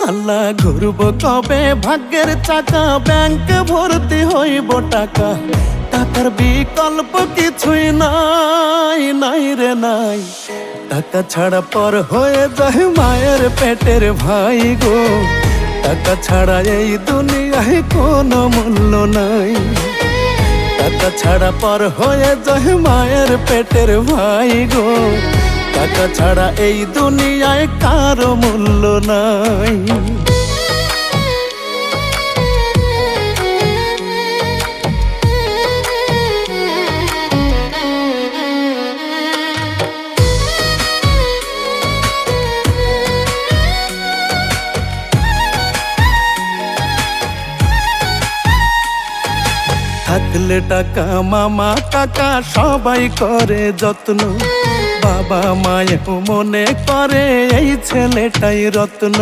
আল্লাহ ঘুরব কবে ভাগ্যের চাকা, ব্যাংক ভর্তি হইব টাকা, টাকার বিকল্প কিছুই নাই, নাই রে নাই। টাকা ছাড়া পর হয়ে যায় মায়ের পেটের ভাই গো, টাকা ছাড়া এই দুনিয়ায় কোনো মূল্য নাই। টাকা ছাড়া পর হয়ে যায় মায়ের পেটের ভাই গো, টাকা ছাড়া এই দুনিয়ায় কারো মূল্য নাই। থাকলে টাকা মামা কাকা সবাই করে যত্ন, বাবা মায়েও মনে করে এই ছেলেটাই রত্ন।